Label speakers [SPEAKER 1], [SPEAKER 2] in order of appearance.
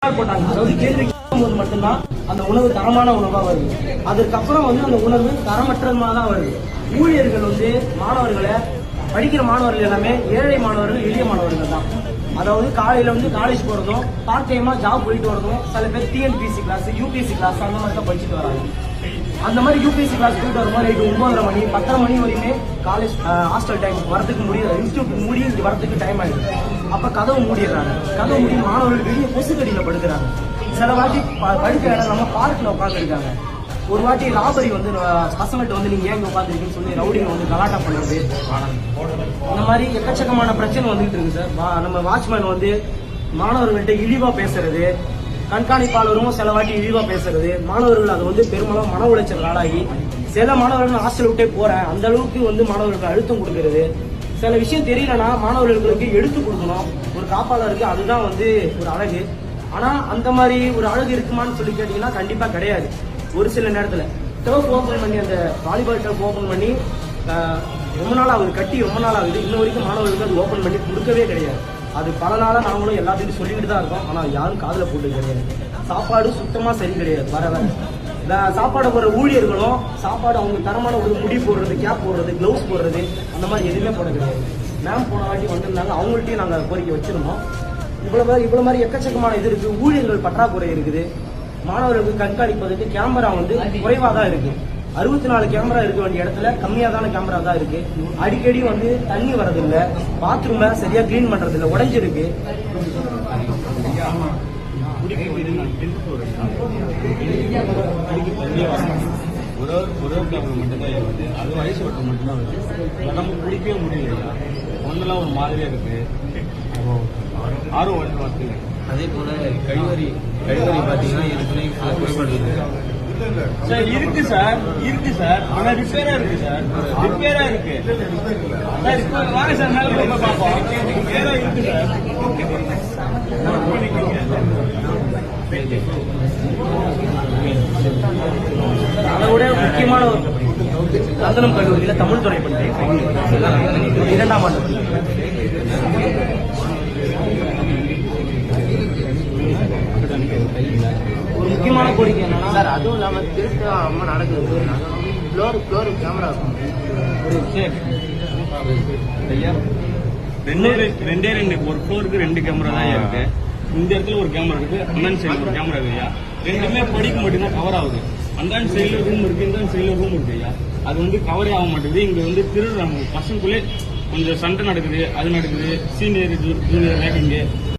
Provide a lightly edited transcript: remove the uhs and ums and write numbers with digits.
[SPEAKER 1] போட்டாங்க. அதாவது கேள்வி கேட்கும்போது மட்டும்தான் அந்த உணவு தரமான உணவா வருது. அதுக்கப்புறம் அந்த உணவு தரமற்றமா தான் வருது. ஊழியர்கள் மாணவர்களை படிக்கிற மாணவர்கள் எல்லாமே ஏழை மாணவர்கள், எளிய மாணவர்கள் தான். அதாவது காலையில காலேஜ் போறதும், பார்ட் டைமா ஜாப் போயிட்டு வரதும், சில பேர் டிஎன்பிஎஸ்சி கிளாஸ், யூபிஎஸ்சி கிளாஸ் அந்த மாதிரி தான் படிச்சுட்டு வராங்க. அந்த மாதிரி யூபிஎஸ்சி கிளாஸ் போயிட்டு வரும்போது நைட்டு 9:30 மணி 10:30 மணி வரையுமே காலேஜ் ஹாஸ்டல் டைம் வரதுக்கு முடியாது. இன்ஸ்டியூட் மூடி இங்க வரதுக்கு டைம் ஆயிடுது. அப்ப கதவு மூடிடுறாங்க. கதவு மூடி மாணவர்கள் வெளியே கொசுக்கடியில படுக்கிறாங்க. சில வாட்டி படிக்கிற இடம் நம்ம பார்க்ல உட்காந்துருக்காங்க. ஒரு வாட்டி ராபரி பசங்கள்ட்ட நீங்க ஏங்க உட்காந்துருக்கீங்கன்னு சொல்லி ரவுடிங்க கலாட்டா பண்றது, இந்த மாதிரி எக்கச்சக்கமான பிரச்சனை வந்துட்டு இருக்கு சார். நம்ம வாட்ச்மேன் மாணவர்கள்ட்ட இழிவா பேசுறது, கண்காணிப்பாளரும் சில வாட்டி இழிவா பேசுறது, மாணவர்கள் அது பெரும்பாலும் மன உளைச்சல் ஆளாகி சில மாணவர்கள் ஹாஸ்டல் விட்டே போறேன் அந்த அளவுக்கு மாணவர்களுக்கு அழுத்தம் கொடுக்கறது. சில விஷயம் தெரியலன்னா மாணவர்களுக்கு எடுத்து கொடுக்கணும். ஒரு காப்பாளருக்கு அதுதான் ஒரு அழகு. ஆனா அந்த மாதிரி ஒரு அழகு இருக்குமான்னு சொல்லி கேட்டீங்கன்னா கண்டிப்பா கிடையாது. ஒரு சில நேரத்துல டர்ஃப் ஓபன் பண்ணி, அந்த வாலிபால் டர்ஃப் ஓபன் பண்ணி ரொம்ப நாள் ஆகுது, கட்டி ரொம்ப நாள் ஆகுது. இன்ன வரைக்கும் மாணவர்களுக்கு அது ஓபன் பண்ணி கொடுக்கவே கிடையாது. அது பல நாளா நாங்களும் எல்லாத்தையும் சொல்லிக்கிட்டு தான் இருக்கோம். ஆனா யாரும் காதுல போட்டு கிடையாது. சாப்பாடு சுத்தமா சரி கிடையாது. வர சாப்பாடு போடுற ஊழியர்களும் சாப்பாடு அவங்க தரமான ஒரு முடி போடுறது, கேப் போடுறது, கிளவுஸ் போடுறது அந்த மாதிரி எதுவுமே போட கிடையாது. மேம் போன வாட்டி வந்திருந்தாங்க, அவங்கள்ட்டையும் நாங்க கோரிக்கை வச்சிருந்தோம். இவ்வளவு மாதிரி எக்கச்சக்கமான இது இருக்கு. ஊழியர்கள் பற்றாக்குறை இருக்குது. மாணவர்களுக்கு கண்காணிப்பதற்கு கேமரா குறைவா தான் இருக்கு. 64 கேமரா இருக்க வேண்டிய இடத்துல கம்மியாதான கேமரா தான் இருக்கு. அடிக்கடி தண்ணி வரதில்லை, பாத்ரூம் சரியா கிளீன் பண்றது இல்லை, உடைஞ்சிருக்கு.
[SPEAKER 2] ஒரு கேமரா மட்டும்தான் இருக்கு. அது வயசு வட்டம் மட்டும்தான் இருக்கு. நம்ம குடிக்கவே முடியலையா, ஒன்னெல்லாம் ஒரு மாதிரியா இருக்கு. ஆர்வம் வந்து அதே போல கழிவறை பாத்தீங்கன்னா ஏற்கனவே குறைபாடு இருக்கு சார். இருக்கு சார். ஆனா ரிப்பேரா இருக்கு சார். ரிப்பேரா இருக்கு சார். வாங்க சார், மேல ரொம்ப பார்ப்போம். ரிப்பேரா இருக்கு சார்.
[SPEAKER 1] அதை விட முக்கியமான நந்தனம் கல்லூரியில தமிழ் துறை பண்றேன் 2ஆம் ஆண்டு. ஒரு முக்கியமான கோரிக்கை என்னன்னா சார், அதுவும் இல்லாம திருட்டு ரொம்ப நடக்குது. ஃப்ளோர் கேமரா இருக்கும்.
[SPEAKER 2] ரெண்டே ஒரு ஃப்ளோருக்கு 2 கேமரா தான் இருக்கு. இந்த இடத்துல ஒரு கேமரா இருக்கு, அந்தாண்ட சைடுல ஒரு கேமரா இருக்கு ஐயா. ரெண்டுமே படிக்க மட்டும்தான் கவர் ஆகுது. அந்தாண்ட சைடுல ரூம் இருக்கு, இந்த சைடுல ரூம் இருக்கு ஐயா. அது கவரே ஆக மாட்டேங்குது. இங்க திருடுறாங்க. பசங்களுக்குள்ளே கொஞ்சம் சண்டை நடக்குது, அது நடக்குது. Senior junior ரேக்கிங்கு